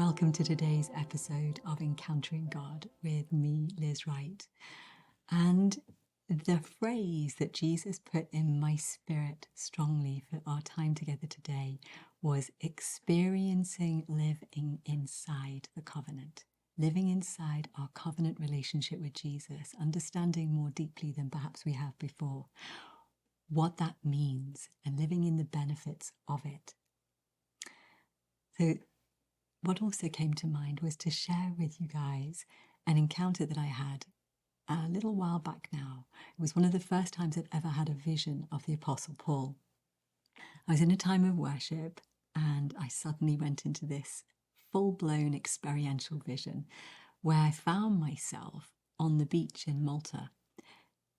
Welcome to today's episode of Encountering God with me, Liz Wright. And the phrase that Jesus put in my spirit strongly for our time together today was experiencing living inside the covenant. Living inside our covenant relationship with Jesus, understanding more deeply than perhaps we have before what that means and living in the benefits of it. So what also came to mind was to share with you guys an encounter that I had a little while back now. It was one of the first times I'd ever had a vision of the Apostle Paul. I was in a time of worship and I suddenly went into this full-blown experiential vision where I found myself on the beach in Malta,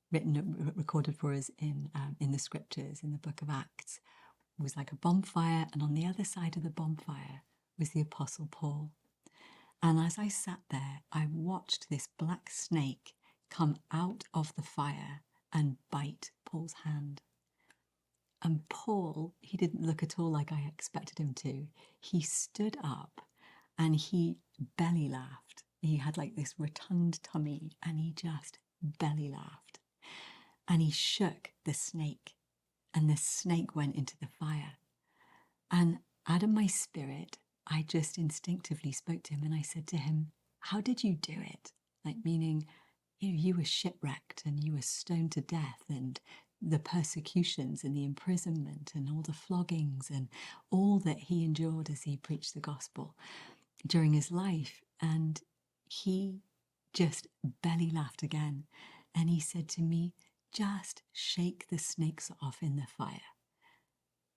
recorded for us in the scriptures, in the book of Acts. It was like a bonfire, and on the other side of the bonfire was the Apostle Paul. And as I sat there, I watched this black snake come out of the fire and bite Paul's hand. And Paul, he didn't look at all like I expected him to. He stood up and he belly laughed. He had like this rotund tummy and he just belly laughed. And he shook the snake and the snake went into the fire. And out of my spirit, I just instinctively spoke to him and I said to him, how did you do it? Like meaning, you were shipwrecked and you were stoned to death and the persecutions and the imprisonment and all the floggings and all that he endured as he preached the gospel during his life. And he just belly laughed again. And he said to me, just shake the snakes off in the fire.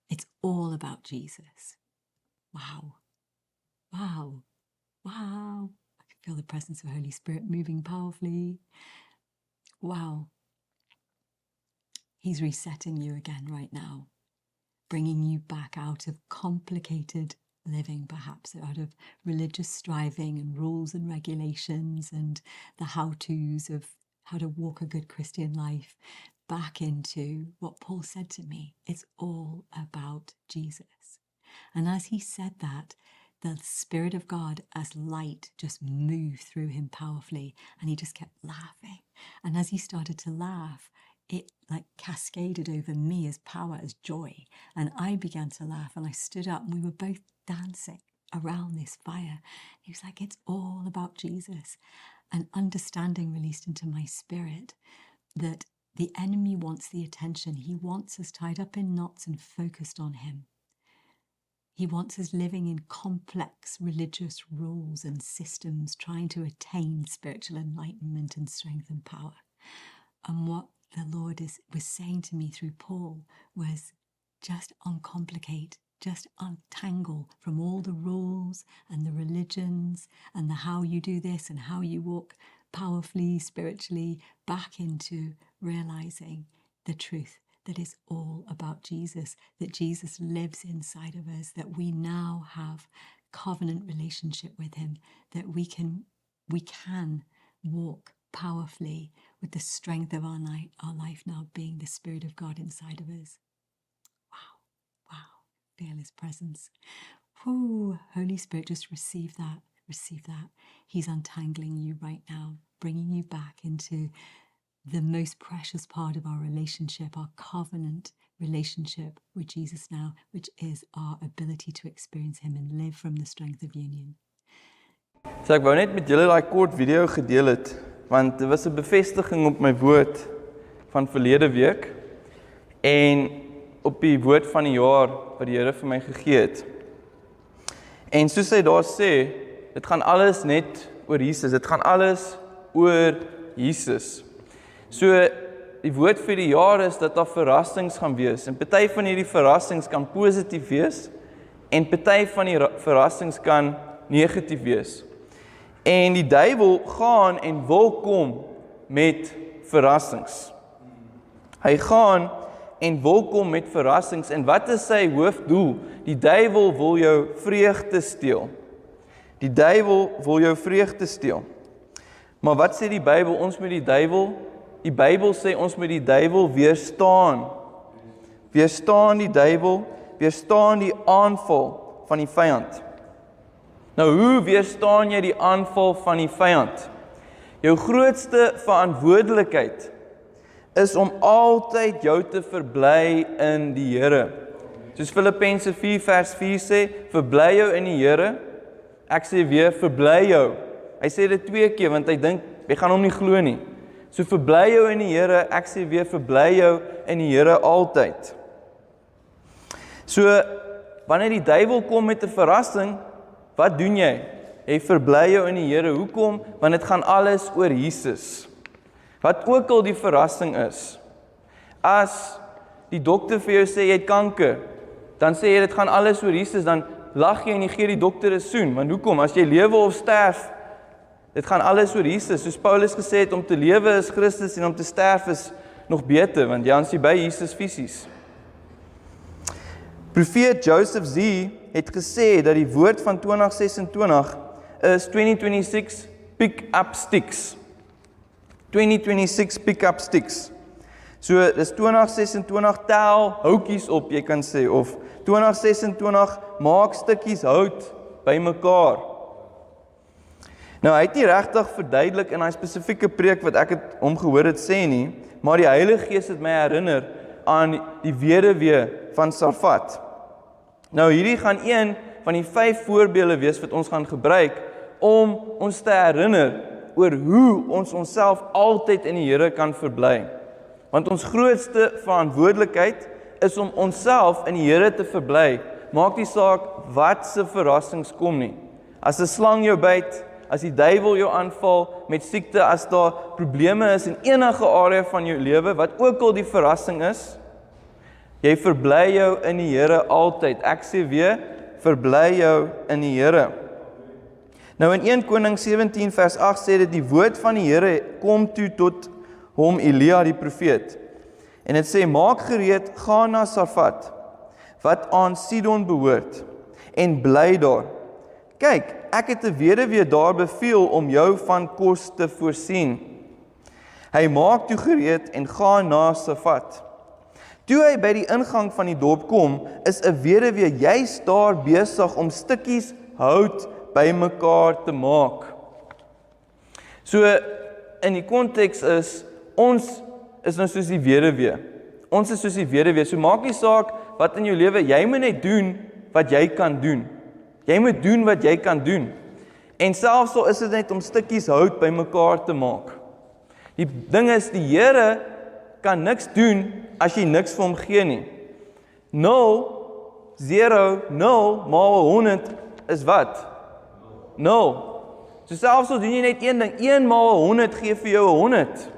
It's all about Jesus. Wow. Wow. Wow. I can feel the presence of the Holy Spirit moving powerfully. Wow. He's resetting you again right now, bringing you back out of complicated living, perhaps out of religious striving and rules and regulations and the how-tos of how to walk a good Christian life, back into what Paul said to me. It's all about Jesus. And as he said that, the Spirit of God as light just moved through him powerfully and he just kept laughing. And as he started to laugh, it like cascaded over me as power, as joy. And I began to laugh and I stood up and we were both dancing around this fire. He was like, it's all about Jesus. And understanding released into my spirit that the enemy wants the attention. He wants us tied up in knots and focused on him. He wants us living in complex religious rules and systems, trying to attain spiritual enlightenment and strength and power. And what the Lord was saying to me through Paul was just uncomplicate, just untangle from all the rules and the religions and the how you do this and how you walk powerfully, spiritually, back into realizing the truth that is all about Jesus, that Jesus lives inside of us, that we now have covenant relationship with him, that we can walk powerfully with the strength of our life now being the Spirit of God inside of us. Wow. Feel his presence. Ooh, Holy Spirit, just receive that. He's untangling you right now, bringing you back into the most precious part of our relationship, our covenant relationship with Jesus now, which is our ability to experience him and live from the strength of union. So ek wou net met julle daai kort video gedeel het, want dit was 'n bevestiging op my woord van verlede week en op die woord van die jaar wat die Here vir my gegee het. En soos hy daar sê, dit gaan alles net oor Jesus, dit gaan alles oor Jesus. So die woord vir die jaar is dat daar verrassings gaan wees en party van hierdie verrassings kan positief wees en party van die verrassings kan negatief wees. En die duiwel gaan en wil kom met verrassings. Hy gaan en wil kom met verrassings en wat is sy hoofdoel? Die duiwel wil jou vreugde steel. Die duiwel wil jou vreugde steel. Maar wat sê die Bybel? Ons moet die duiwel, die Bybel sê ons moet die duiwel weerstaan. Weerstaan die duiwel, weerstaan die aanval van die vyand. Nou, hoe weerstaan jy die aanval van die vyand? Jou grootste verantwoordelikheid is om altyd jou te verbly in die Here. Soos Filippense 4 vers 4 sê, verbly jou in die Here. Ek sê weer, verbly jou. Hy sê dit 2 keer, want hy dink, jy gaan hom nie glo nie. So verbly jou in die Here, ek sê weer, verbly jou in die Here altyd. So, wanneer die duiwel kom met 'n verrassing, wat doen jy? Jy verbly jou in die Here. Hoekom? Want dit gaan alles oor Jesus. Wat ook al die verrassing is. As die dokter vir jou sê jy het kanker, dan sê jy dit gaan alles oor Jesus, dan lag jy en jy gee die dokter 'n soen. Want hoekom? As jy lewe of sterf, dit gaan alles oor Jesus. Soos Paulus gesê het, om te lewe is Christus en om te sterf is nog beter, want jy is by Jesus fisies. Profeet Joseph Z het gesê dat die woord van 2026 is 2026 pick up sticks. 2026 pick up sticks. So dis 2026 tel houtjies op, jy kan sê, of 2026 maak stukkies hout bymekaar. Nou hy het nie regtig verduidelik in daai spesifieke preek wat ek het hom gehoor het sê nie, maar die Heilige Gees het my herinner aan die weduwee van Sarfat. Nou hierdie gaan een van die 5 voorbeelde wees wat ons gaan gebruik om ons te herinner oor hoe ons onsself altyd in die Here kan verbly. Want ons grootste verantwoordelikheid is om onsself in die Here te verbly. Maak nie saak wat se verrassings kom nie. As 'n slang jou byt, as die duiwel jou aanval met siekte, as daar probleme is in enige area van jou lewe, wat ook al die verrassing is, jy verbly jou in die Here altyd. Ek sê weer, verbly jou in die Here. Nou in 1 Koning 17 vers 8 sê dit, die woord van die Here kom toe tot hom Elia die profeet. En dit sê, maak gereed, gaan na Sarfat, wat aan Sidon behoort, en bly daar. Kyk, ek het 'n weduwee daar beveel om jou van kos te voorsien. Hy maak toe gereed en gaan na Sarfat. Toe hy by die ingang van die dorp kom, is 'n weduwee juist daar besig om stukkies hout bymekaar te maak. So in die konteks is, ons is nou soos die weduwee. Ons is soos die weduwee. So maak nie saak wat in jou lewe, jy moet net doen wat jy kan doen. Jy moet doen wat jy kan doen. En selfs al is dit net om stukkies hout bymekaar te maak. Die ding is, die Here kan niks doen as jy niks vir hom gee nie. 0 maal 100 is wat? 0. So selfs al doen jy net een ding, 1 maal 100 gee vir jou 100.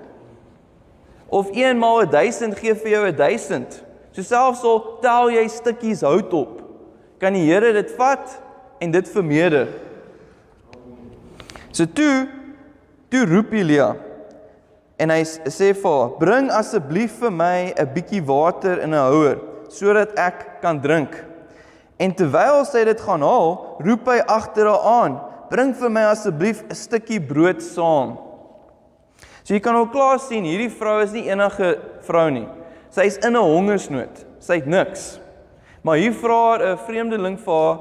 Of 1 maal 1000 gee vir jou 1000. So selfs al tel jy stukkies hout op, kan die Here dit vat en dit vermeerder. So toe roep Elia, en hy sê vir haar, bring asseblief vir my 'n bietjie water in 'n houer, sodat ek kan drink. En terwyl sy dit gaan haal, roep hy agter haar aan, bring vir my asseblief 'n stukkie brood saam. So jy kan al klaar sien, hierdie vrou is nie enige vrou nie. Sy is in 'n hongersnood, sy het niks. Maar hier vra haar 'n vreemdeling vir haar,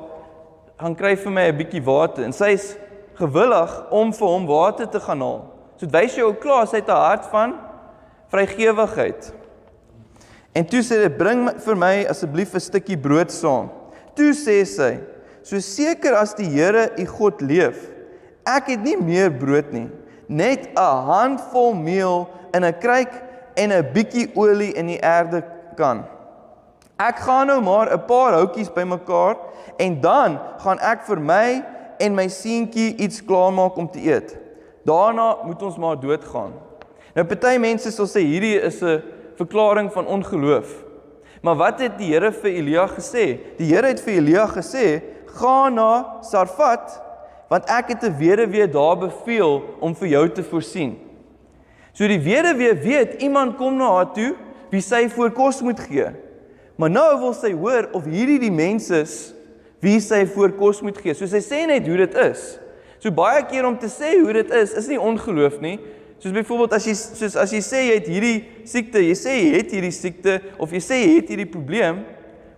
gaan kry vir my 'n bietjie water, en sy is gewillig om vir hom water te gaan haal. So dit wys jou al klaar, sy het 'n hart van vrygewigheid. En toe sê hy, bring vir my asseblief 'n stukkie brood saam. Toe sê sy, so seker as die Here u God leef, ek het nie meer brood nie, net 'n handvol meel in 'n kruik en 'n bietjie olie in die erde kan. Ek gaan nou maar 'n paar houtjies bymekaar en dan gaan ek vir my en my seentjie iets klaarmaak om te eet. Daarna moet ons maar doodgaan. Nou party mense sal sê hierdie is 'n verklaring van ongeloof. Maar wat het die Here vir Elia gesê? Die Here het vir Elia gesê, gaan na Sarfat, want ek het 'n weduwee daar beveel om vir jou te voorsien. So die weduwee weet, iemand kom na haar toe, wie sy voor kos moet gee. Maar nou wil sy hoor of hierdie die mens is, wie sy voor kos moet gee. So sy sê net hoe dit is. So baie keer om te sê hoe dit is nie ongeloof nie. Soos byvoorbeeld as jy sê jy het hierdie siekte, jy sê jy het hierdie siekte, of jy sê jy het hierdie probleem,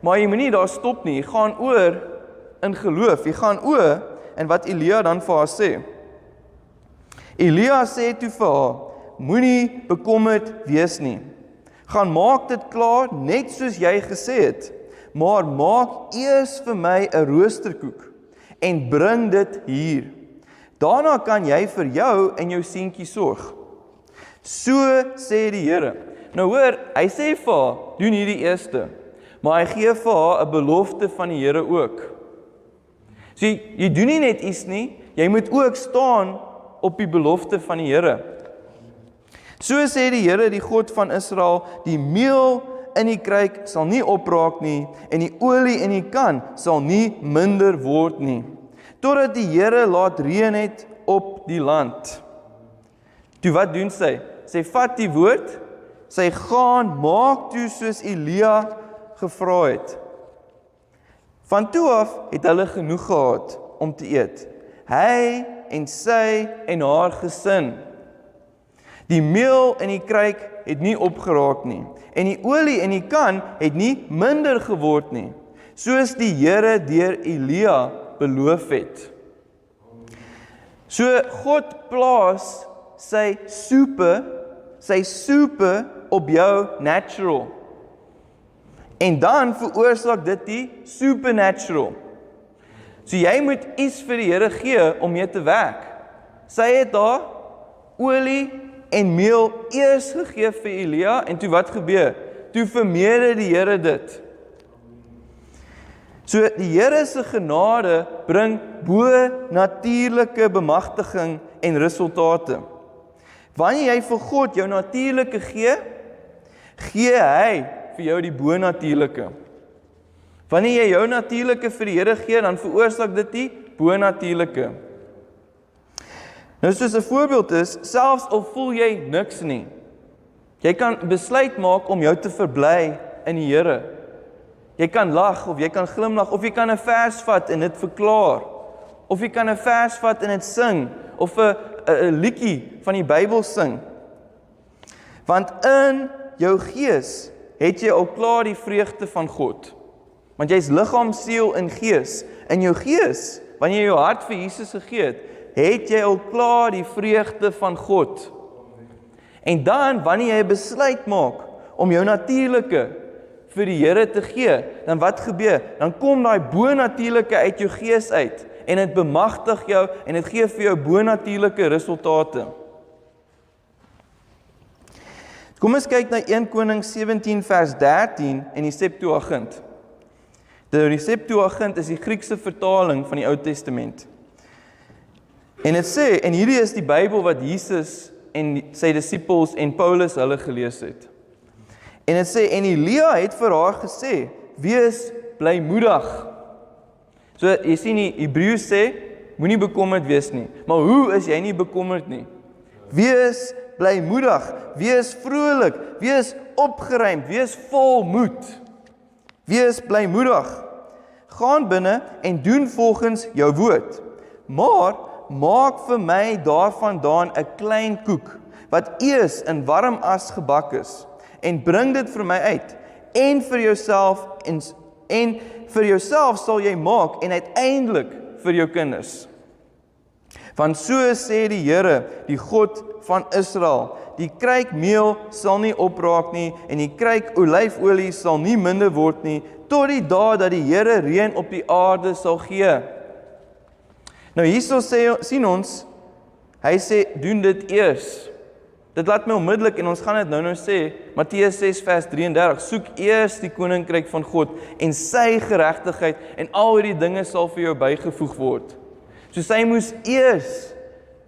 maar jy moet nie daar stop nie, jy gaan oor in geloof, jy gaan oor en wat Elia dan vir haar sê. Elia sê toe vir haar, moenie bekommerd wees nie. Gaan maak dit klaar net soos jy gesê het, maar maak eers vir my 'n roosterkoek en bring dit hier. Daarna kan jy vir jou en jou seentjie sorg. So sê die Here. Nou hoor, hy sê vir haar, doen hierdie eerste, maar hy gee vir haar 'n belofte van die Here ook. So jy doen nie net iets nie, jy moet ook staan op die belofte van die Here. So sê die Here, die God van Israel, die meel in die kruik sal nie opraak nie, en die olie in die kan sal nie minder word nie, totdat die Here laat reën het op die land. Toe wat doen sy? Sy vat die woord, sy gaan maak toe soos Elia gevra het. Van toe af het hulle genoeg gehad om te eet. Hy en sy en haar gesin. Die meel in die kruik het nie opgeraak nie, en die olie in die kan het nie minder geword nie, soos die Here deur Elia beloof het. So God plaas sy soepe op jou natural. En dan veroorsaak dit die supernatural. So jy moet iets vir die Here gee om mee te werk. Sy het daar olie en meel eers gegee vir Elia, en toe wat gebeur? Toe vermeerder die Here dit. So die Here se genade bring bo-natuurlike bemagtiging en resultate. Wanneer jy vir God jou natuurlike gee, gee hy vir jou die bo-natuurlike. Wanneer jy jou natuurlike vir die Here gee, dan veroorsaak dit die bo-natuurlike. Nou soos 'n voorbeeld is, selfs al voel jy niks nie, jy kan besluit maak om jou te verbly in die Here. Jy kan lag, of jy kan glimlag, of jy kan 'n vers vat en dit verklaar, of jy kan 'n vers vat en dit sing, of 'n liedjie van die Bybel sing. Want in jou gees het jy al klaar die vreugde van God. Want jy is liggaam, siel en gees. In jou gees, wanneer jy jou hart vir Jesus gegee het jy al klaar die vreugde van God. En dan, wanneer jy besluit maak om jou natuurlike vir die Here te gee, dan wat gebeur? Dan kom daai bo-natuurlike uit jou gees uit, en dit bemagtig jou, en dit gee vir jou bo-natuurlike resultate. Kom ons kyk na 1 Konings 17 vers 13 en die Septuagint. Die Septuagint is die Griekse vertaling van die Ou Testament. En dit sê, en hierdie is die Bybel wat Jesus en sy disippels en Paulus hulle gelees het. En dit sê, en Elia het vir haar gesê, wees blymoedig. So, jy sien die Hebreëus sê, moenie bekommerd wees nie. Maar hoe is jy nie bekommerd nie? Wees blymoedig, wees vrolik, wees opgeruimd, wees vol moed. Wees blymoedig. Gaan binne en doen volgens jou woord. Maar maak vir my daarvandaan 'n klein koek, wat eers in warm as gebak is, en bring dit vir my uit, en vir jouself en vir jouself sal jy maak, en uiteindelik vir jou kinders. Want so sê die Here, die God van Israel, die kruik meel sal nie opraak nie, en die kruik olyfolie sal nie minder word nie, tot die dag dat die Here reën op die aarde sal gee. Nou hierso sien ons, hy sê, doen dit eers. Dit laat my onmiddellik, en ons gaan dit nou sê, Matteus 6 vers 33, soek eers die koninkryk van God, en sy geregtigheid, en al hierdie dinge sal vir jou bygevoeg word. So sy moes eers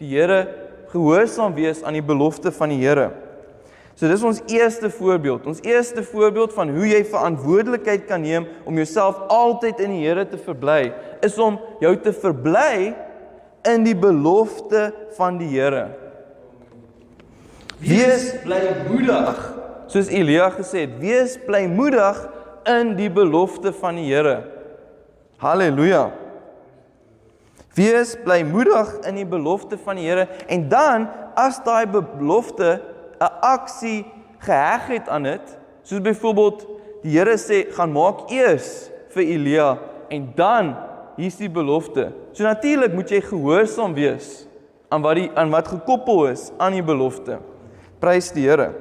die Here gehoorsaam wees aan die belofte van die Here. So dis ons eerste voorbeeld. Ons eerste voorbeeld van hoe jy verantwoordelikheid kan neem om jouself altyd in die Here te verbly, is om jou te verbly in die belofte van die Here. Wees blymoedig, soos Elia gesê het, wees blymoedig in die belofte van die Here. Halleluja. Wees blymoedig in die belofte van die Here, en dan, as daai belofte 'n aksie geheg het aan dit, soos byvoorbeeld, die Here sê, gaan maak eers vir Elia, en dan hier is die belofte. So natuurlik moet jy gehoorsaam wees aan wat gekoppel is aan die belofte. Prys die Here.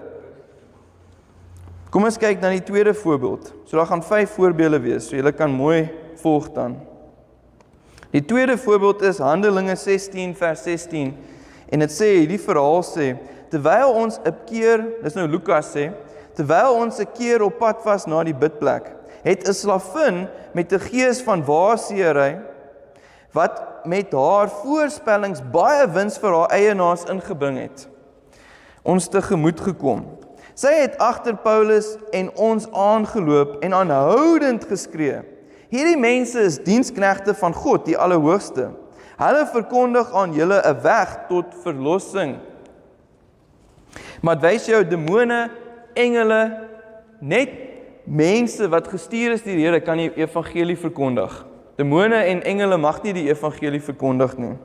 Kom ons kyk na die tweede voorbeeld. So daar gaan 5 voorbeelde wees, so julle kan mooi volg dan. Die tweede voorbeeld is Handelinge 16 vers 16 en dit sê, die verhaal sê, terwyl ons 'n keer, dis nou Lukas sê, terwyl ons 'n keer op pad was na die bidplek, het 'n slavin met 'n gees van waarseery wat met haar voorspellings baie wins vir haar eienaars ingebring het, ons tegemoet gekom. Sy het agter Paulus en ons aangeloop en aanhoudend geskree. Hierdie mense is diensknegte van God, die Allerhoogste. Hulle verkondig aan julle 'n weg tot verlossing. Maar wys jou demone, engele, net mense wat gestuur is deur die Here kan die evangelie verkondig. Demone en engele mag nie die evangelie verkondig nie.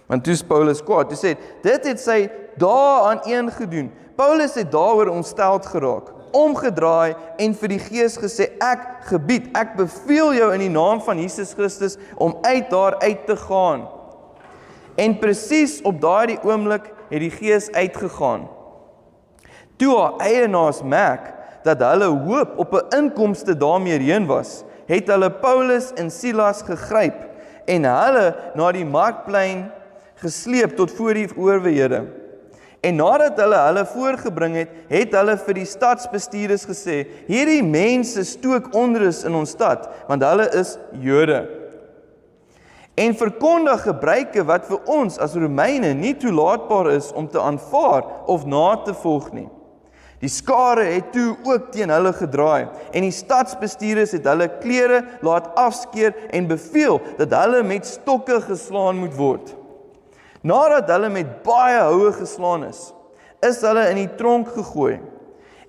Want toe is Paulus kwaad. Hy sê, dit het sy daaraan een gedoen. Paulus het daaroor ontsteld geraak, omgedraai en vir die Gees gesê, ek gebied, ek beveel jou in die naam van Jesus Christus om uit daar uit te gaan. En presies op daardie oomblik het die Gees uitgegaan. Toe haar eienaars merk dat hulle hoop op 'n inkomste daarmee heen was, het hulle Paulus en Silas gegryp en hulle na die markplein gesleep tot voor die owerhede. En nadat hulle voorgebring het, het hulle vir die stadsbestuurders gesê, hierdie mense stook onrus in ons stad, want hulle is Jode. En verkondig gebruike wat vir ons as Romeine nie toelaatbaar is om te aanvaar of na te volg nie. Die skare het toe ook teen hulle gedraai en die stadsbestuurders het hulle klere laat afskeer en beveel dat hulle met stokke geslaan moet word. Nadat hulle met baie houe geslaan is hulle in die tronk gegooi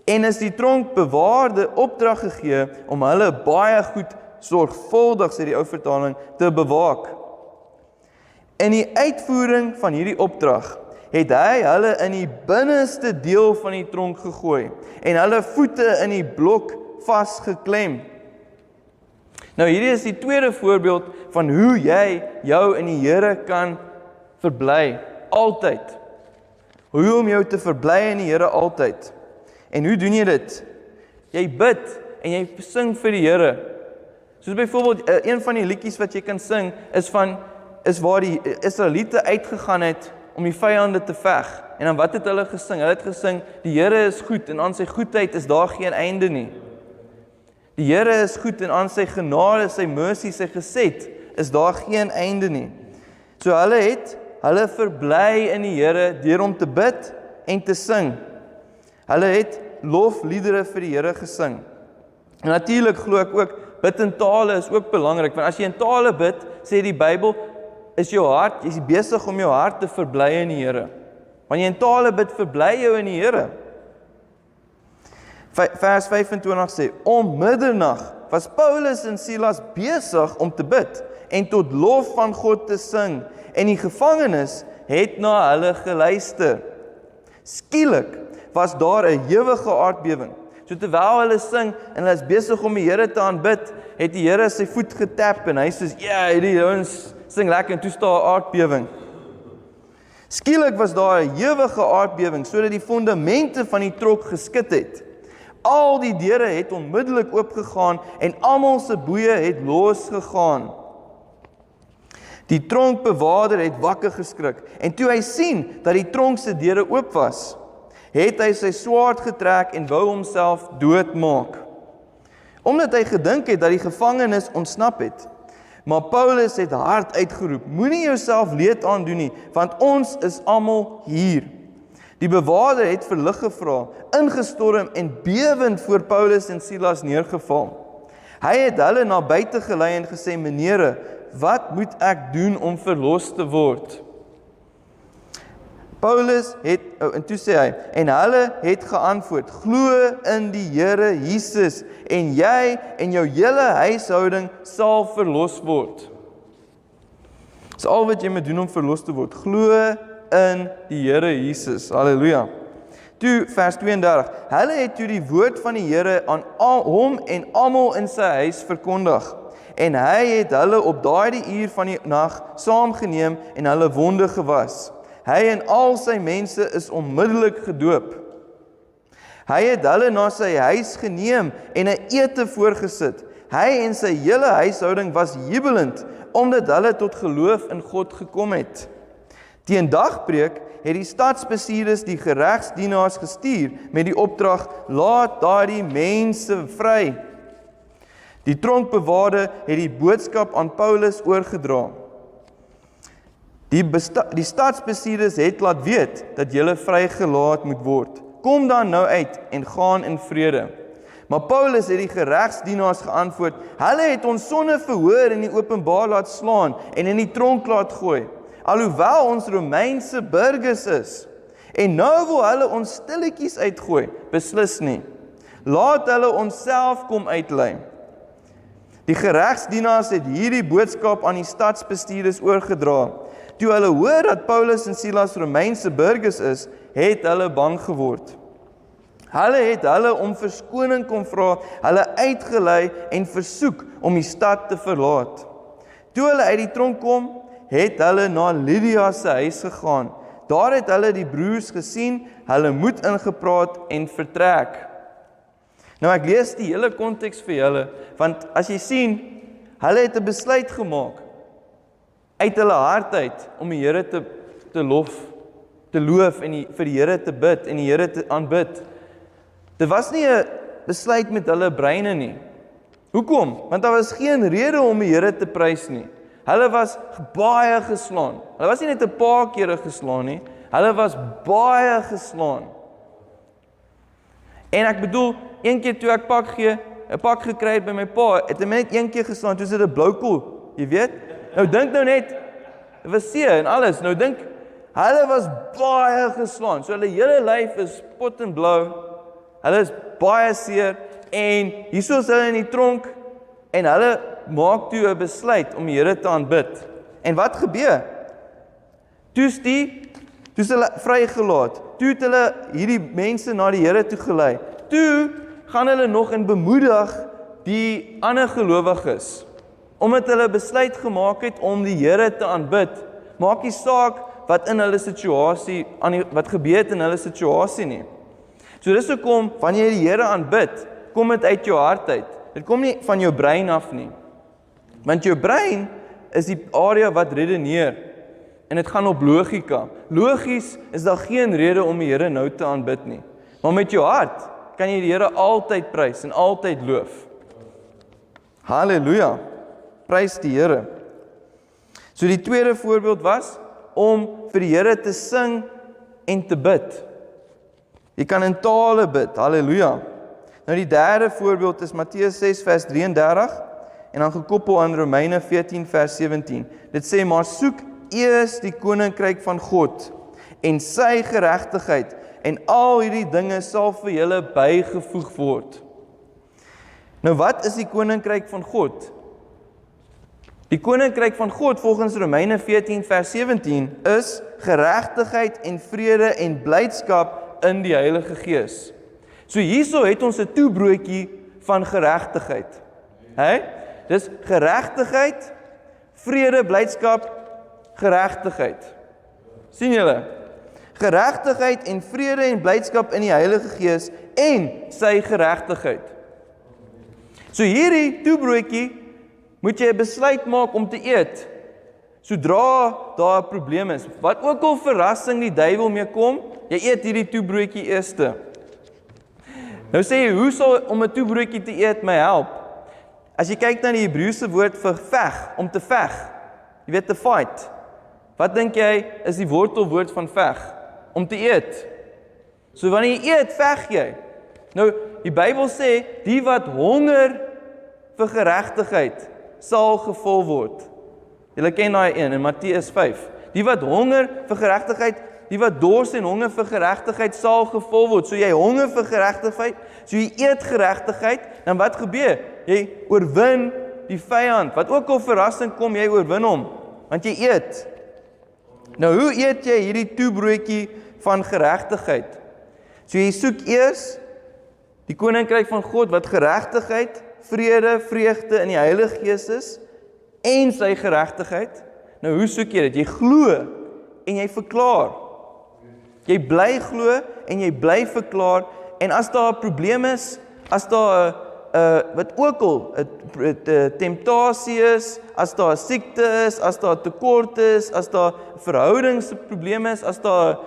en is die tronkbewaarde opdrag gegee om hulle baie goed sorgvuldig, sê die ou vertaling, te bewaak. In die uitvoering van hierdie opdrag het hy hulle in die binneste deel van die tronk gegooi en hulle voete in die blok vasgeklem. Nou hierdie is die tweede voorbeeld van hoe jy jou in die Here kan verbly, altyd. Hoe om jou te verbly in die Here altyd. En hoe doen jy dit? Jy bid en jy sing vir die Here. Soos byvoorbeeld, een van die liedjies wat jy kan sing, is waar die Israeliete uitgegaan het om die vyande te veg. En dan wat het hulle gesing? Hulle het gesing, die Here is goed en aan sy goedheid is daar geen einde nie. Die Here is goed en aan sy genade, sy mercy, sy gesed, is daar geen einde nie. So hulle verbly in die Here deur om te bid en te sing. Hulle het lofliedere vir die Here gesing. En natuurlik glo ek ook, bid in tale is ook belangrik, want as jy in tale bid, sê die Bybel, is jou hart, jy is besig om jou hart te verbly in die Here. Wanneer jy in tale bid, verbly jou in die Here. Vers 25 sê, om middernag was Paulus en Silas besig om te bid en tot lof van God te sing, en die gevangenes het na hulle geluister. Skielik was daar 'n ewige aardbewing. So terwyl hulle sing en hulle is besig om die Here te aanbid, het die Here sy voet getap en hy sê, ja, hierdie ouens sing lekker en toe staan 'n aardbewing. Skielik was daar 'n ewige aardbewing sodat die fondamente van die trok geskit het. Al die deure het onmiddellik oopgegaan en almal se boeye het losgegaan. Die tronkbewaarder het wakker geskrik en toe hy sien dat die tronk se deure oop was, het hy sy swaard getrek en wou homself doodmaak. Omdat hy gedink het dat die gevangenes ontsnap het. Maar Paulus het hard uitgeroep, moenie jouself leed aandoen nie, want ons is almal hier. Die bewaarder het vir lig gevra, ingestorm en bewend voor Paulus en Silas neergeval. Hy het hulle na buite gelei en gesê, menere, wat moet ek doen om verlos te word? Paulus het, en toe sê hy, en hulle het geantwoord, glo in die Here Jesus, en jy en jou hele huishouding sal verlos word. Dis al wat jy moet doen om verlos te word, glo in die Here Jesus, halleluja. Toe, vers 32, hulle het toe die woord van die Here aan hom en almal in sy huis verkondig, en hy het hulle op daardie uur van die nag saamgeneem en hulle wonde gewas. Hy en al sy mense is onmiddellik gedoop. Hy het hulle na sy huis geneem en 'n ete voorgesit. Hy en sy hele huishouding was jubelend, omdat hulle tot geloof in God gekom het. Teen dagbreek het die stadsbestuurders die geregsdienaars gestuur met die opdrag, laat daardie mense vry. Die tronkbewaarder het die boodskap aan Paulus oorgedra. Die stadsbestuurders het laat weet dat julle vrygelaat moet word. Kom dan nou uit en gaan in vrede. Maar Paulus het die geregsdienaars geantwoord, hulle het ons sonder verhoor in die openbaar laat slaan en in die tronk laat gooi, alhoewel ons Romeinse burgers is. En nou wil hulle ons stilletjies uitgooi, beslis nie. Laat hulle ons self kom uitlei. Die geregsdienaars het hierdie boodskap aan die stadsbestuurders oorgedra. Toe hulle hoor dat Paulus en Silas Romeinse burgers is, het hulle bang geword. Hulle het hulle om verskoning kom vra, hulle uitgelei en versoek om die stad te verlaat. Toe hulle uit die tronk kom, het hulle na Lydia se huis gegaan. Daar het hulle die broers gesien, hulle moed ingepraat en vertrek. Nou ek lees die hele konteks vir julle, want as jy sien, hulle het 'n besluit gemaak, uit hulle hart uit, om die Here te loof en vir die Here te bid en die Here te aanbid. Dit was nie 'n besluit met hulle breine nie. Hoekom? Want daar was geen rede om die Here te prys nie. Hulle was baie geslaan. Hulle was nie net 'n paar kere geslaan nie. Hulle was baie geslaan. En ek bedoel, een keer toe ek een pak gekry het by my pa, het hy my net een keer geslaan, toe sit 'n blou koel, jy weet? Nou dink nou net, dit was seer en alles, nou dink, hulle was baie geslaan, so hulle hele lyf is pot en blou, hulle is baie seer, en hierso is hulle in die tronk, en hulle maak toe 'n besluit om die Here te aanbid. En wat gebeur? Toe is hulle vrygelaat, toe het hulle hierdie mense na die Here toe gelei, toe gaan hulle nog en bemoedig die ander gelowiges, omdat hulle besluit gemaak het om die Here te aanbid, maak nie saak wat in hulle situasie, wat gebeur het in hulle situasie nie. So dis hoekom, wanneer jy die Here aanbid, kom dit uit jou hart uit. Dit kom nie van jou brein af nie. Want jou brein is die area wat redeneer, en dit gaan op logika. Logies is daar geen rede om die Here nou te aanbid nie. Maar met jou hart kan jy die Here altyd prys en altyd loof. Halleluja. Prys die Here. So die tweede voorbeeld was om vir die Here te sing en te bid. Jy kan in tale bid. Halleluja. Nou die derde voorbeeld is Matteus 6 vers 33 en dan gekoppel aan Romeine 14 vers 17. Dit sê, maar soek eers die koninkryk van God en sy geregtigheid en al hierdie dinge sal vir julle bygevoeg word. Nou wat is die koninkryk van God? Die koninkryk van God volgens Romeine 14 vers 17 is geregtigheid en vrede en blydskap in die Heilige Gees. So hierso het ons 'n toebroodjie van geregtigheid. Dis geregtigheid, vrede, blydskap, geregtigheid. Sien julle? Geregtigheid en vrede en blydskap in die Heilige Gees en sy geregtigheid. So hierdie toebroodjie moet jy 'n besluit maak om te eet, sodra daar 'n probleem is. Wat ook al verrassing die duiwel mee kom, jy eet hierdie toebroodjie eerste. Nou sê jy, hoe sal om 'n toebroodjie te eet my help? As jy kyk na die Hebreëse woord vir veg, om te veg, jy weet, to fight. Wat dink jy is die wortelwoord van veg? Om te eet. So wanneer jy eet, veg jy. Nou, die Bybel sê, die wat honger vir geregtigheid sal gevul word. Julle ken daai een in Matteus 5. Die wat honger vir geregtigheid, die wat dors en honger vir geregtigheid sal gevul word. So jy honger vir geregtigheid, so jy eet geregtigheid, dan wat gebeur? Jy oorwin die vyand. Wat ook al verrassing kom, jy oorwin hom, want jy eet. Nou, hoe eet jy hierdie toebroodjie van geregtigheid? So jy soek eers die koninkryk van God wat geregtigheid, vrede, vreugde in die Heilige Gees is en sy geregtigheid. Nou hoe soek jy dit? Jy glo en jy verklaar. Jy bly glo en jy bly verklaar en as daar 'n probleem is, as daar 'n wat ook al 'n temptasie is, as daar 'n siekte is, as daar 'n tekort is, as daar verhoudingsprobleme is, as daar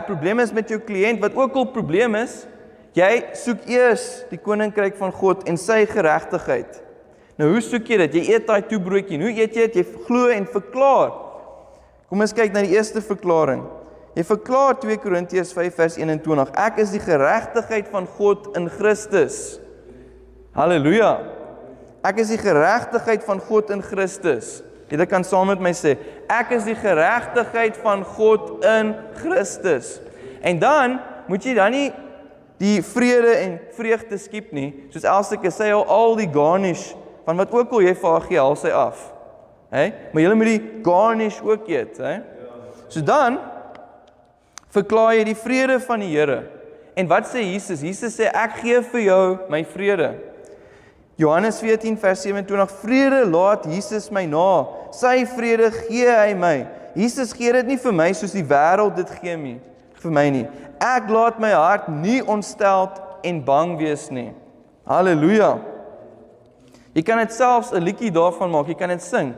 probleme is met jou kliënt, wat ook al probleem is, jy soek eers die koninkryk van God en sy geregtigheid. Nou hoe soek jy dit? Jy eet daai toebroodjie. Hoe eet jy dit? Jy glo en verklaar. Kom ons kyk na die eerste verklaring. Jy verklaar 2 Korintiërs 5 vers 21. Ek is die geregtigheid van God in Christus. Halleluja. Ek is die geregtigheid van God in Christus. Julle kan saam met my sê, ek is die geregtigheid van God in Christus. En dan moet jy dan nie die vrede en vreugde skiep nie, soos Elsike sê, al die garnish, van wat ook al jy vir haar gee, haal sy af. Maar julle moet die garnish ook eet. So dan, verklaar jy die vrede van die Here. En wat sê Jesus? Jesus sê, ek gee vir jou my vrede. Johannes 14 vers 27, vrede laat Jesus my na, sy vrede gee hy my. Jesus gee dit nie vir my soos die wêreld dit gee nie, vir my nie. Ek laat my hart nie ontsteld en bang wees nie. Halleluja. Jy kan dit selfs 'n liedjie daarvan maak, jy kan dit sing.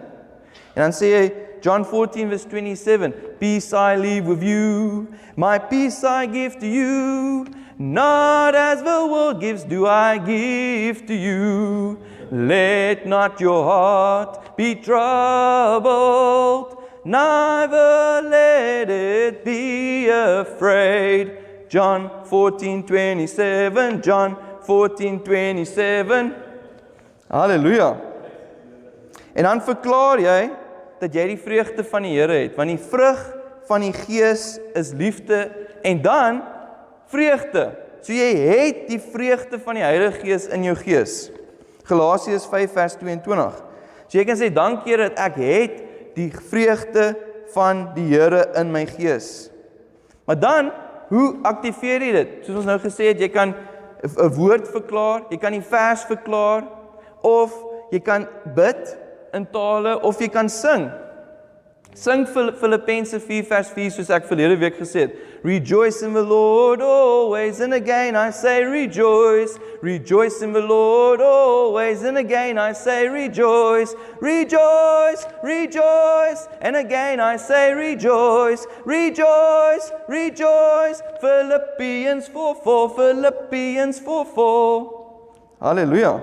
En dan sê hy, John 14 verse 27, peace I leave with you, my peace I give to you, not as the world gives do I give to you. Let not your heart be troubled, neither let it be afraid. John 14:27, John 14:27. Halleluja. En dan verklaar jy dat jy die vreugde van die Here het, want die vrug van die Gees is liefde en dan vreugde. So jy het die vreugde van die Heilige Gees in jou gees. Galasiërs 5 vers 22. So jy kan sê, dank Here dat ek het die vreugde van die Here in my gees. Maar dan, hoe aktiveer jy dit? Soos ons nou gesê het, jy kan 'n woord verklaar, jy kan die vers verklaar, of jy kan bid in tale, of jy kan sing. Sing Filippense 4 vers 4, soos ek verlede week gesê het. Rejoice in the Lord always, and again I say rejoice. Rejoice in the Lord always, and again I say rejoice. Rejoice, rejoice, and again I say rejoice. Rejoice, rejoice. Philippians 4:4, Philippians 4:4. Halleluja.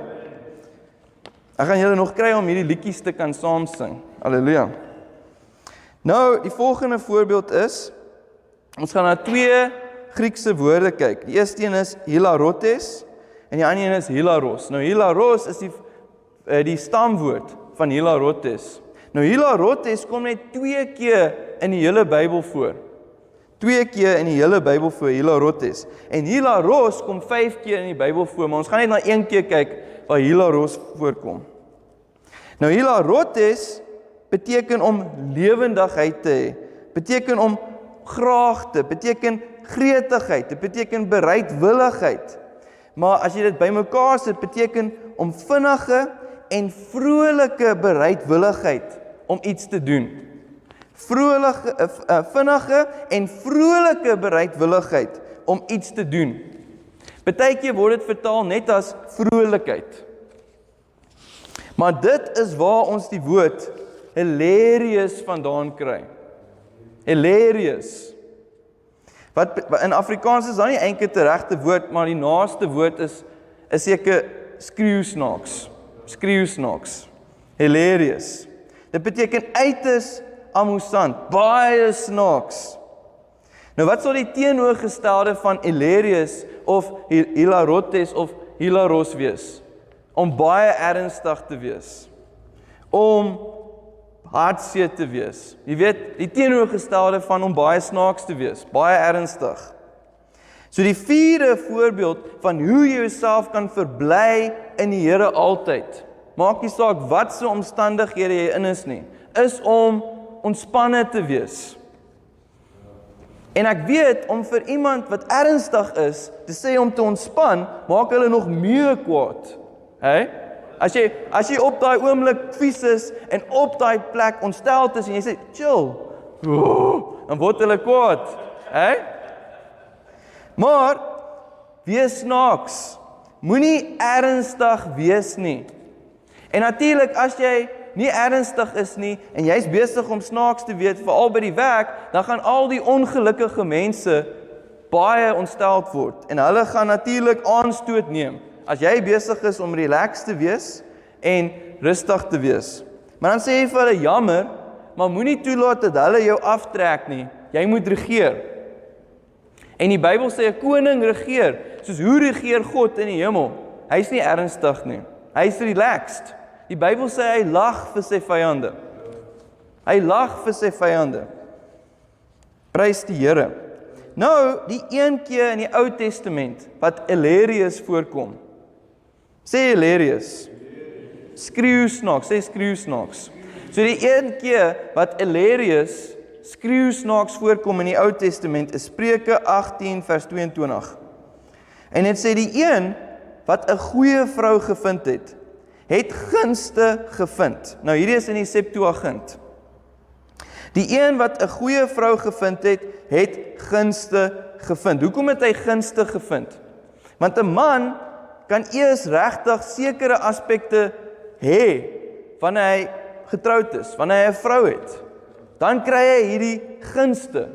Ek gaan julle nog kry om hierdie liedjies te kan saam sing. Halleluja. Nou, die volgende voorbeeld is, ons gaan na 2 Griekse woorde kyk. Die eerste een is hilarotes en die ander een is hilaros. Nou, hilaros is die stamwoord van hilarotes. Nou, hilarotes kom net 2 keer in die hele Bybel voor. 2 keer in die hele Bybel voor, hilarotes. En hilaros kom 5 keer in die Bybel voor, maar ons gaan net na 1 keer kyk waar hilaros voorkom. Nou, hilarotes beteken om lewendigheid te hê, beteken om graagte, beteken gretigheid, dit beteken bereidwilligheid. Maar as jy dit bymekaar sit, beteken om vinnige en vrolike bereidwilligheid om iets te doen. Vinnige en vrolike bereidwilligheid om iets te doen. Partykeer word dit vertaal net as vrolikheid. Maar dit is waar ons die woord hilarious vandaan kry. Hilarious. Wat in Afrikaans is dan nie eintlik 'n regte woord, maar die naaste woord is seker skreeusnaaks. Skreeusnaaks. Hilarious. Dit beteken uiters amusant, baie snaaks. Nou wat sal die teenoorgestelde van hilarious of hilarotes of hilaros wees? Om baie ernstig te wees. Om hartseer te wees. Jy weet, die teenoorgestelde van om baie snaaks te wees, baie ernstig. So die 4de voorbeeld van hoe jy jouself kan verbly in die Here altyd. Maak nie saak wat se omstandighede jy in is nie, is om ontspanne te wees. En ek weet, om vir iemand wat ernstig is, te sê om te ontspan, maak hulle nog meer kwaad. Hey? As jy op daai oomblik vies is en op daai plek ontsteld is en jy sê, chill, dan word hulle kwaad. Hey? Maar, wees snaaks. Moenie ernstig wees nie. En natuurlik, as jy nie ernstig is nie, en jy's besig om snaaks te wees, veral by die werk, dan gaan al die ongelukkige mense baie ontsteld word. En hulle gaan natuurlik aanstoot neem, as jy besig is om relaxed te wees, en rustig te wees. Maar dan sê jy vir hulle, jammer, maar moenie toelaat dat hulle jou aftrek nie. Jy moet regeer. En die Bybel sê, 'n koning regeer, soos hoe regeer God in die hemel? Hy's nie ernstig nie. Hy's relaxed. Die Bybel sê hy lag vir sy vyande. Hy lag vir sy vyande. Prys die Here. Nou, die een keer in die Ou Testament wat hilarious voorkom. Sê hilarious. Skreeusnaaks, sê skreeusnaaks. So die een keer wat hilarious skreeusnaaks voorkom in die Ou Testament is Spreuke 18 vers 22. En dit sê die een wat 'n goeie vrou gevind het gunste gevind. Nou hierdie is in die Septuagint. Die een wat 'n goeie vrou gevind het gunste gevind. Hoekom het hy gunste gevind? Want 'n man kan eers regtig sekere aspekte hê wanneer hy getroud is, wanneer hy 'n vrou het. Dan kry hy hierdie gunste.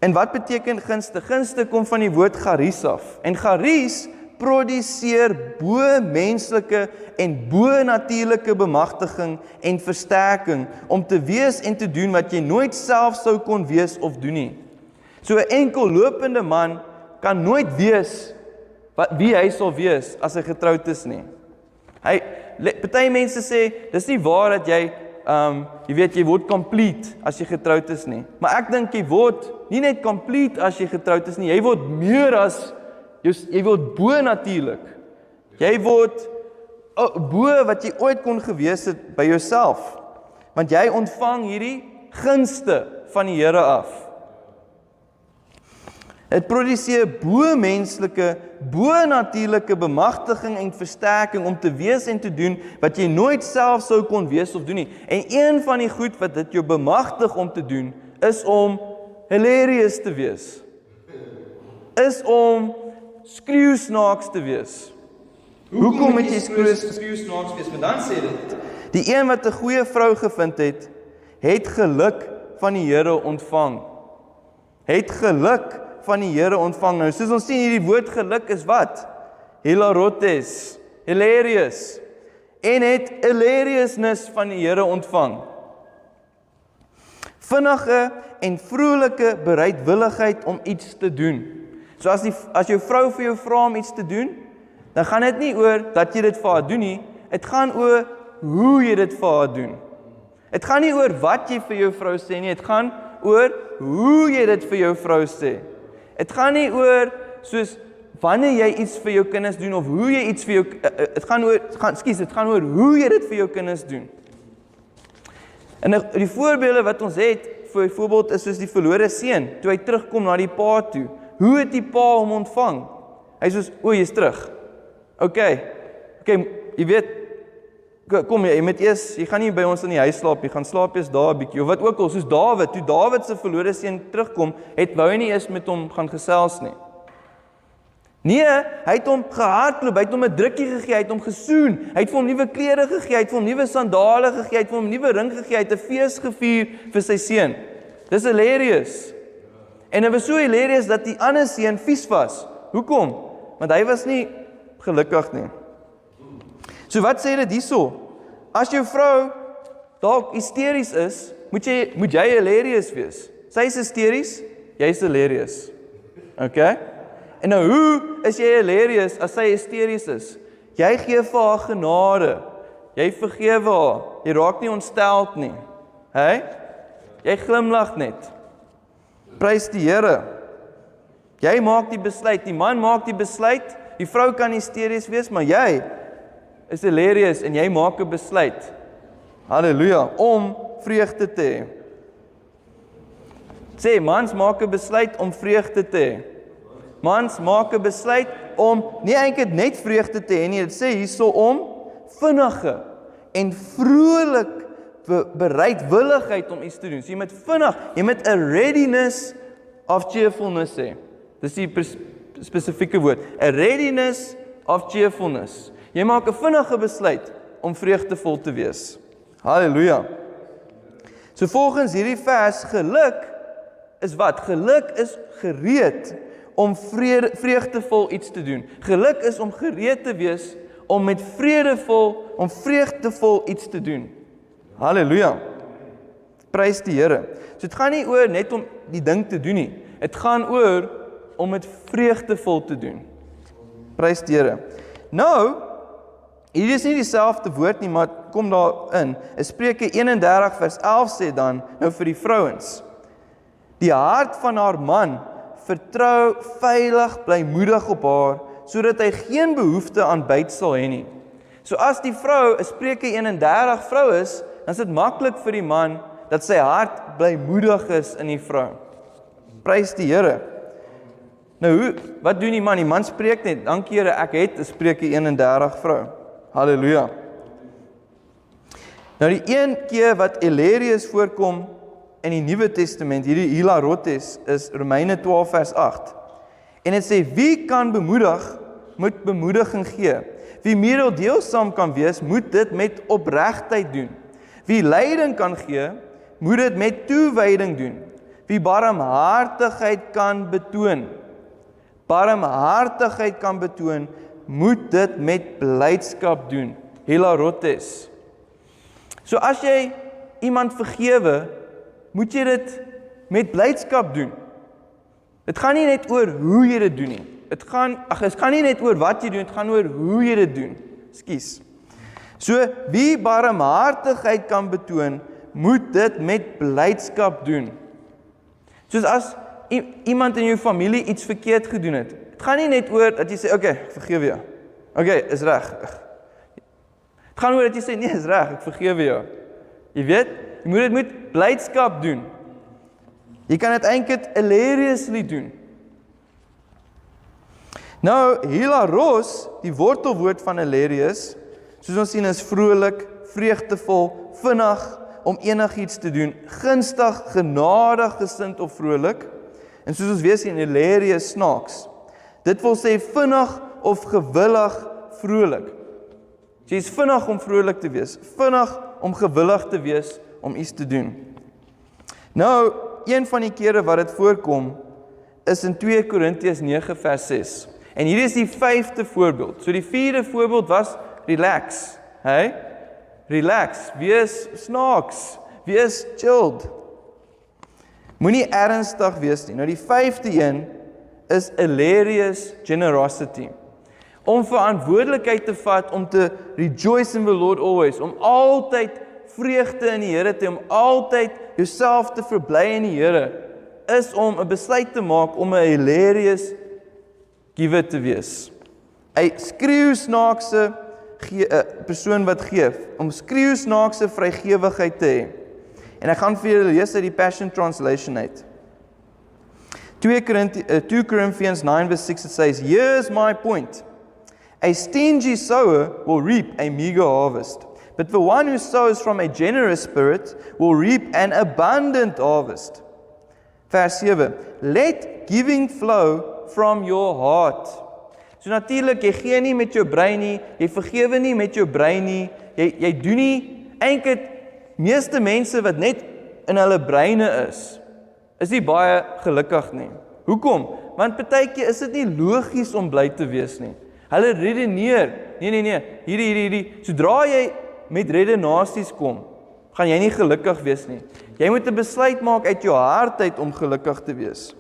En wat beteken gunste? Gunste kom van die woord charis af. En charis produseer bo-menslike en bo-natuurlike bemagtiging en versterking om te wees en te doen wat jy nooit self sou kon wees of doen nie. So 'n enkel lopende man kan nooit wees wie hy sal wees as hy getroud is nie. Party mense sê, dis nie waar dat jy jy word complete as jy getroud is nie. Maar ek dink jy word nie net complete as jy getroud is nie, jy word meer as jy word bo-natuurlik. Jy word bo wat jy ooit kon gewees het by jouself. Want jy ontvang hierdie gunste van die Here af. Dit produseer bo-menslike, bo-natuurlike bemagtiging en versterking om te wees en te doen wat jy nooit self sou kon wees of doen nie. En een van die goed wat dit jou bemagtig om te doen, is om hilarious te wees. Is om skreeusnaaks te wees. Hoekom moet jy skreeusnaaks wees? Want dan sê dit, die een wat 'n goeie vrou gevind het geluk van die Here ontvang. Het geluk van die Here ontvang. Nou, soos ons sien, hierdie woord geluk is wat? Hilarotes, hilarious. En het hilariousness van die Here ontvang. Vinnige en vrolike bereidwilligheid om iets te doen. So as jou vrou vir jou vra om iets te doen, dan gaan dit nie oor dat jy dit vir haar doen nie, dit gaan oor hoe jy dit vir haar doen. Dit gaan nie oor wat jy vir jou vrou sê nie, dit gaan oor hoe jy dit vir jou vrou sê. Dit gaan nie oor soos wanneer jy iets vir jou kinders doen of hoe jy iets vir jou dit gaan oor hoe jy dit vir jou kinders doen. En die voorbeelde wat ons het, byvoorbeeld is soos die verlore seun, toe hy terugkom na die pa toe. Hoe het die pa hom ontvang? Hy soos, jy's terug. Okay, jy weet, kom jy moet eers, jy gaan nie by ons in die huis slaap, jy gaan slaap eers daar 'n bietjie, of wat ook al, soos Dawid, toe Dawid se verlore seun terugkom, wou hy nie eers met hom gaan gesels nie. Nee, hy het hom gehardloop, hy het hom 'n drukkie gegee, hy het hom gesoen, hy het vir hom nuwe klere gegee, hy het vir hom nuwe sandale gegee, hy het vir hom 'n nuwe ring gegee, hy het 'n fees gevier vir sy seun. Dis hilarious. En dit was so hilarious dat die ander seun vies was. Hoekom? Want hy was nie gelukkig nie. So wat sê dit hierso? As jou vrou dalk hysteries is, moet jy hilarious wees. Sy is hysteries, jy is hilarious. Okay? En nou hoe is jy hilarious as sy hysteries is? Jy gee vir haar genade. Jy vergewe haar. Jy raak nie ontsteld nie. Hey? Jy glimlag net. Prys die Here. Jy maak die besluit, die man maak die besluit, die vrou kan hysteries wees, maar jy is hilarious en jy maak 'n besluit. Halleluja, om vreugde te hê. Sê, mans maak 'n besluit om vreugde te hê. Mans maak 'n besluit om nie eintlik net vreugde te hê nie, dit sê hierso om vinnige en vrolik bereidwilligheid om iets te doen. So jy moet vinnig, jy moet 'n readiness of cheerfulness hê. Dis die spesifieke woord, 'n readiness of cheerfulness. Jy maak 'n vinnige besluit om vreugdevol te wees. Halleluja. So volgens hierdie vers, geluk is wat? Geluk is gereed om vreugdevol iets te doen. Geluk is om gereed te wees om met vreugdevol iets te doen. Halleluja. Prys die Here. So dit gaan nie oor net om die ding te doen nie. Dit gaan oor om met vreugdevol te doen. Prys die Here. Nou, hier is nie dieselfde woord nie, maar kom daarin. Spreuke 31 vers 11 sê dan, nou vir die vrouens. Die hart van haar man vertrou veilig blymoedig op haar, sodat hy geen behoefte aan byt sal hê nie. So as die vrou 'n Spreuke 31 vrou is, dan is dit maklik vir die man dat sy hart blymoedig is in die vrou. Prys die Here. Nou, wat doen die man? Die man spreek net, dankie Here, ek het 'n Spreuke 31 vrou. Halleluja. Nou die een keer wat Elerius voorkom in die Nuwe Testament, hierdie Hilarotes, is Romeine 12 vers 8. En dit sê, wie kan bemoedig, moet bemoediging gee. Wie mededeelsaam kan wees, moet dit met opregtheid doen. Wie leiding kan gee, moet dit met toewyding doen. Wie barmhartigheid kan betoon, moet dit met blydskap doen. Hilarotes. So as jy iemand vergewe, moet jy dit met blydskap doen. Dit gaan nie net oor hoe jy dit doen nie. Dit gaan nie net oor wat jy doen, dit gaan oor hoe jy dit doen. Ekskuus. So, wie barmhartigheid kan betoon, moet dit met blydskap doen. Soos as iemand in jou familie iets verkeerd gedoen het. Het gaan nie net oor dat jy sê, okay, ek vergewe jou. Okay, is reg. Het gaan oor dat jy sê, nee, is reg, ek vergewe jou. Jy weet, jy moet dit met blydskap doen. Jy kan dit eintlik hilariously doen. Nou, hilaros, die wortelwoord van hilarious, soos ons sien is vrolik, vreugdevol, vinnig, om enigiets te doen, gunstig, genadig, gesind of vrolik, en soos ons weer sien, hilarious snaaks. Dit wil sê vinnig of gewillig vrolik. Jy is vinnig om vrolik te wees, vinnig om gewillig te wees om iets te doen. Nou, een van die kere wat dit voorkom, is in 2 Korintiërs 9 vers 6. En hier is die 5de voorbeeld. So die 4de voorbeeld was relax. Hey? Relax, wees snaaks, wees chilled. Moenie ernstig wees nie. Nou die 5de een is hilarious generosity. Om verantwoordelikheid te vat, om te rejoice in the Lord always, om altyd vreugde in die Here te hê, om altyd jouself te verbly in die Here, is om 'n besluit te maak om 'n hilarious giver te wees. 'n skreeusnaakse persoon wat gee, om skreeusnaakse vrygewigheid te hê. En ek gaan vir julle lees uit die Passion Translation uit. 2 Corinthians 9 verse 6, it says, "Here's my point. A stingy sower will reap a meager harvest, but the one who sows from a generous spirit will reap an abundant harvest." Vers 7, "Let giving flow from your heart." So natuurlik, jy gee nie met jou brein nie, jy vergewe nie met jou brein nie, jy doen nie, eintlik meeste mense wat net in hulle breine is nie baie gelukkig nie. Hoekom? Want partykeer is dit nie logies om bly te wees nie. Hulle redeneer, nee, hierdie, sodra jy met redenasies kom, gaan jy nie gelukkig wees nie. Jy moet 'n besluit maak uit jou hart uit om gelukkig te wees.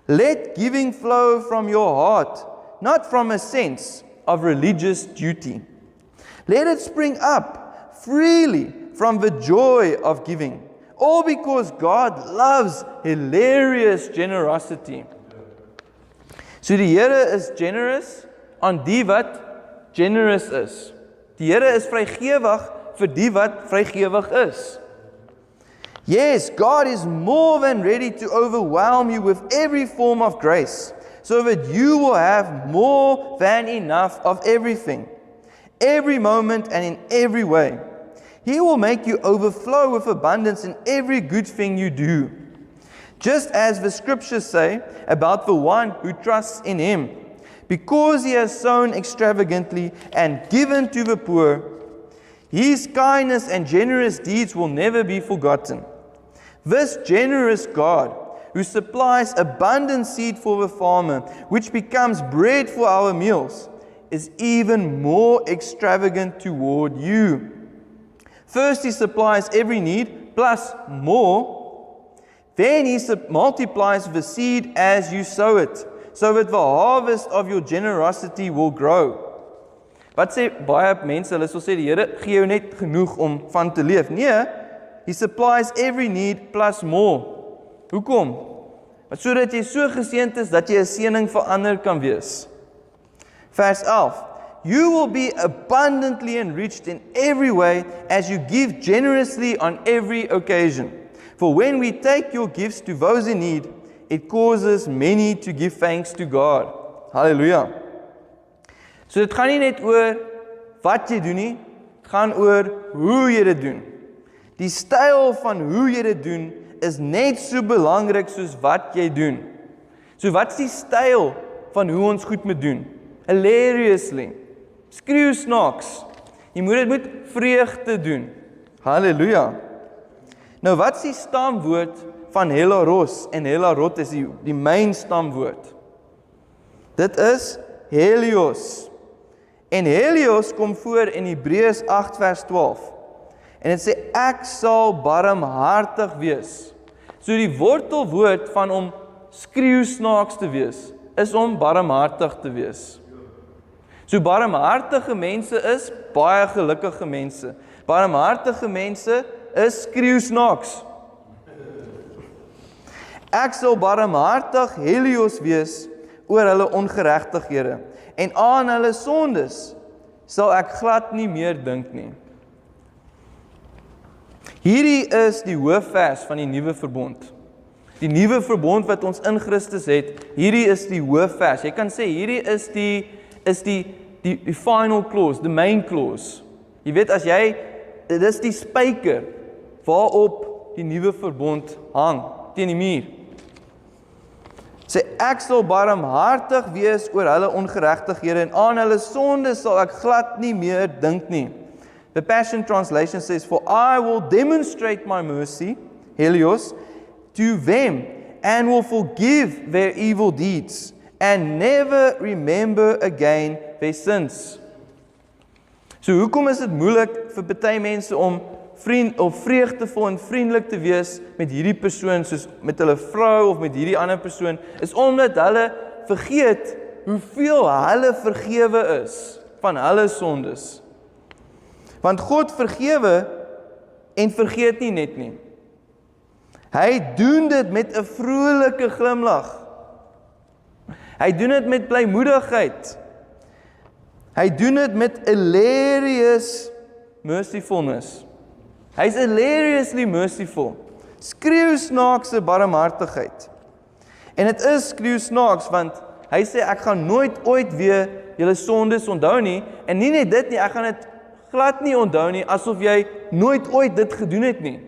Let giving flow from your heart, not from a sense of religious duty. Let it spring up freely from the joy of giving, all because God loves hilarious generosity. So die Here is generous aan die wat generous is. Die Here is vrygewig vir die wat vrygewig is. Yes, God is more than ready to overwhelm you with every form of grace, so that you will have more than enough of everything, every moment and in every way. He will make you overflow with abundance in every good thing you do. Just as the scriptures say about the one who trusts in Him, because he has sown extravagantly and given to the poor, His kindness and generous deeds will never be forgotten. This generous God, who supplies abundant seed for the farmer, which becomes bread for our meals, is even more extravagant toward you. First, He supplies every need, plus more. Then He multiplies the seed as you sow it, so that the harvest of your generosity will grow. Wat sê baie mense, hulle sal sê die Here gee jou net genoeg om van te leef. Nee, He supplies every need plus more. Hoekom? Sodat jy so geseënd is dat jy 'n seëning vir ander kan wees. Vers 11. You will be abundantly enriched in every way as you give generously on every occasion. For when we take your gifts to those in need, it causes many to give thanks to God. Hallelujah. So dit gaan nie net oor wat jy doen nie, dit gaan oor hoe jy dit doen. Die styl van hoe jy dit doen is net so belangrik soos wat jy doen. So wat is die styl van hoe ons goed moet doen? Hilariously. Skreeu snaaks. Jy moet dit met vreugde doen. Halleluja. Nou wat is die stamwoord van Helaros? En Helarot is die main stamwoord. Dit is Helios. En Helios kom voor in Hebreërs 8 vers 12. En dit sê ek sal barmhartig wees. So die wortelwoord van om skreeu snaaks te wees is om barmhartig te wees. So barmhartige mense is baie gelukkige mense. Barmhartige mense is skreeu snaaks. Ek sal barmhartig Helios wees oor hulle ongeregtighede en aan hulle sondes sal ek glad nie meer dink nie. Hierdie is die hoofvers van die nuwe verbond. Die nuwe verbond wat ons in Christus het, hierdie is die hoofvers. Jy kan sê hierdie is die final clause, the main clause. Jy weet as jy, dit is die spyker waarop die nuwe verbond hang teen die muur. Sê ek sal barmhartig wees oor hulle ongeregtighede en aan hulle sondes sal ek glad nie meer dink nie. The Passion Translation says, for I will demonstrate my mercy, Helios, to them and will forgive their evil deeds and never remember again their sins. So hoekom is dit moeilik vir party mense om vreugdevol en vriendelik te wees met hierdie persoon, soos met hulle vrou of met hierdie ander persoon, is omdat hulle vergeet hoeveel hulle vergewe is van hulle sondes. Want God vergewe en vergeet nie net nie. Hy doen dit met 'n vrolike glimlag. Hy doen dit met blymoedigheid. Hy doen dit met hilarious mercifulness. Hy's hilariously merciful. Skreeu snaakse barmhartigheid. En dit is skreeu snaaks want hy sê ek gaan nooit ooit weer julle sondes onthou nie en nie net dit nie, ek gaan dit glad nie onthou nie asof jy nooit ooit dit gedoen het nie.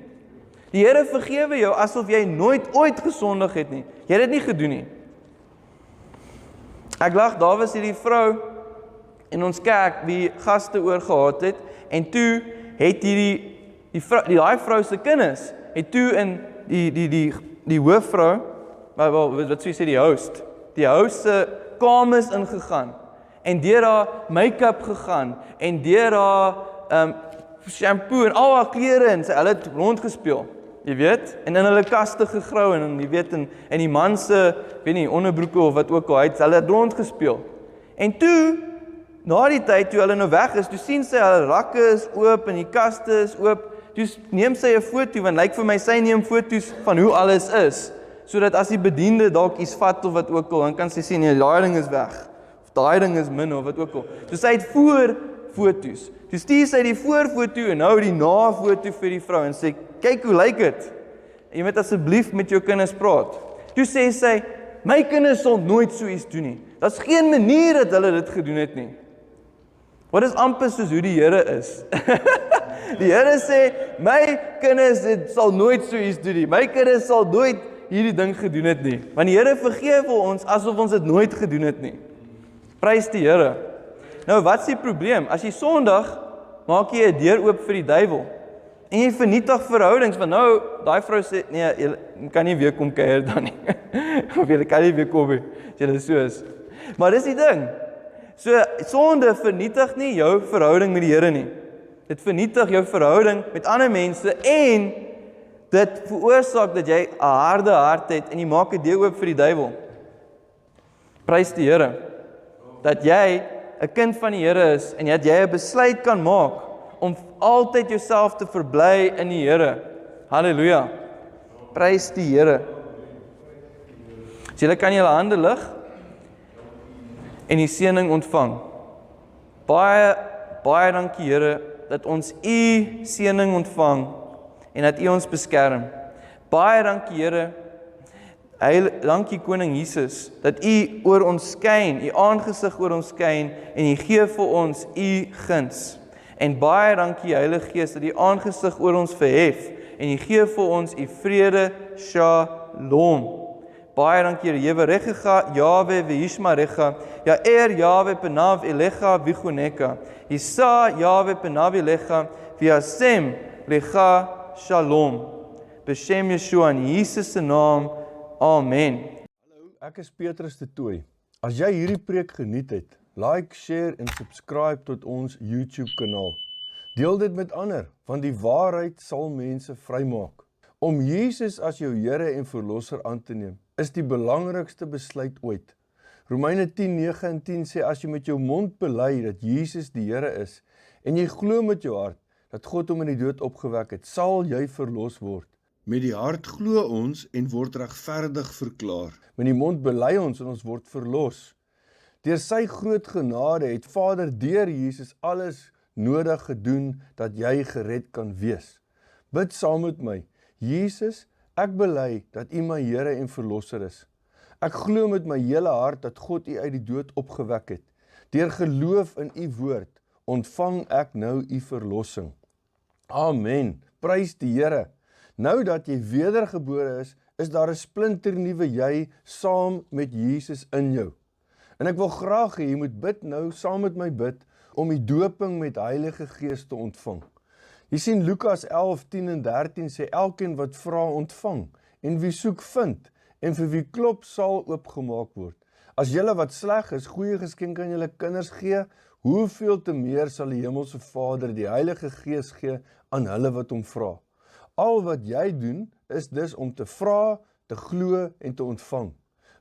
Die Here vergewe jou asof jy nooit ooit gesondig het nie. Jy het dit nie gedoen nie. Ek lag, daar was hierdie vrou in ons kerk wie gaste oorgehad het en toe het daai vrou se kinders het toe in die hoofvrou, wat sou jy sê die host se kamers ingegaan en deur haar make-up gegaan en deur haar shampoo en al haar klere en hulle het rondgespeel. Jy weet, en in hulle kaste gegrou en jy weet in die man se, weet nie, onderbroeke of wat ook al, hulle het rondgespeel. En toe, na die tyd toe hulle nou weg is, toe sien sy hulle rakke is oop en die kaste is oop, toe neem sy 'n foto, want lyk vir my sy neem foto's van hoe alles is, sodat as die bediende dalk iets vat of wat ook al, dan kan sy sien, nee, daai ding is weg, of daai ding is min of wat ook al. So sy het voor foto's. Toe stuur sy die voorfoto en nou die na-foto vir die vrou en sê, kyk hoe lyk dit. Jy moet asseblief met jou kinders praat. Toe sê sy, my kinders sal nooit so iets doen nie. Daar's geen manier dat hulle dit gedoen het nie. Wat is amper soos hoe die Here is. Die Here sê, my kinders sal nooit so iets doen nie. My kinders sal nooit hierdie ding gedoen het nie. Want die Here vergewe ons asof ons dit nooit gedoen het nie. Prys die Here. Nou, wat is die probleem? As jy Sondag maak jy 'n deur oop vir die duiwel. En jy vernietig verhoudings, want nou, daai vrou sê, nee, jy kan nie weer kom kuier dan nie. Of jy kan nie weer kom nie, as jy so is. Maar dis die ding. So, sonde vernietig nie jou verhouding met die Here nie. Dit vernietig jou verhouding met ander mense en dit veroorsaak dat jy 'n harde hart het en jy maak 'n deur oop vir die duiwel. Prys die Here. Dat jy 'n kind van die Here is en dat jy 'n besluit kan maak om altyd jouself te verbly in die Here. Halleluja. Prys die Here. So julle kan julle hande lig en die seëning ontvang. Baie dankie Here dat ons U seëning ontvang en dat U ons beskerm. Baie dankie Here. Dankie Koning Jesus dat U oor ons skyn, U aangesig oor ons skyn en U gee vir ons U guns. En baie dankie Heilige Gees dat U aangesig oor ons verhef en U gee vir ons U vrede, Shalom. Baie dankie Here, Yevarecha, Yahweh Vishmarecha, Yair Yahweh Penav Elecha Vichoneka, Isa Yahweh Penav Elecha, Viasem Lecha Shalom. Beshem Yeshua in Jesus se naam. Amen. Hallo, ek is Petrus de Tooy. As jy hierdie preek geniet het, like, share en subscribe tot ons YouTube kanaal. Deel dit met ander, want die waarheid sal mense vrymaak. Om Jesus as jou Here en Verlosser aan te neem, is die belangrikste besluit ooit. Romeine 10:9 en 10 sê, as jy met jou mond bely dat Jesus die Here is, en jy glo met jou hart, dat God hom in die dood opgewek het, sal jy verlos word. Met die hart glo ons en word regverdig verklaar. Met die mond bely ons en ons word verlos. Deur sy groot genade het Vader deur Jesus alles nodig gedoen dat jy gered kan wees. Bid saam met my. Jesus, ek bely dat U my Here en Verlosser is. Ek glo met my hele hart dat God U uit die dood opgewek het. Deur geloof in U woord ontvang ek nou U verlossing. Amen. Prys die Here. Nou dat jy wedergebore is daar 'n splinternuwe jy saam met Jesus in jou. En ek wil graag hê jy moet bid nou saam met my bid om die doping met Heilige Gees te ontvang. Jy sien Lukas 11:10 en 13 sê elkeen wat vra ontvang en wie soek vind en vir wie klop sal oopgemaak word. As julle wat sleg is goeie geskenke aan julle kinders gee, hoeveel te meer sal die Hemelse Vader die Heilige Gees gee aan hulle wat hom vra. Al wat jy doen is dus om te vra, te glo en te ontvang.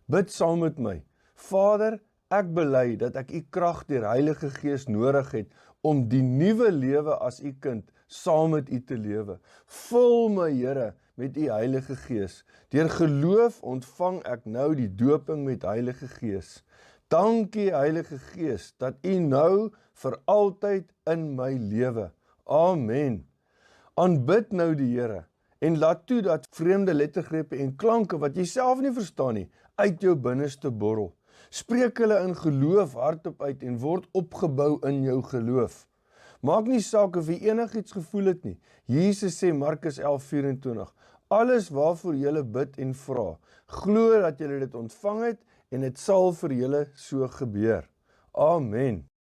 Bid saam met my. Vader, ek bely dat ek U krag deur Heilige Gees nodig het om die nuwe lewe as U kind saam met U te lewe. Vul my Here met U Heilige Gees. Deur geloof ontvang ek nou die doping met Heilige Gees. Dankie Heilige Gees dat U nou vir altyd in my lewe. Amen. Aanbid nou die Here en laat toe dat vreemde lettergrepe en klanke wat jy self nie verstaan nie, uit jou binneste borrel. Spreek hulle in geloof hardop uit en word opgebou in jou geloof. Maak nie saak of jy enigiets gevoel het nie. Jesus sê Markus 11:24, alles waarvoor julle bid en vra, glo dat julle dit ontvang het en dit sal vir julle so gebeur. Amen.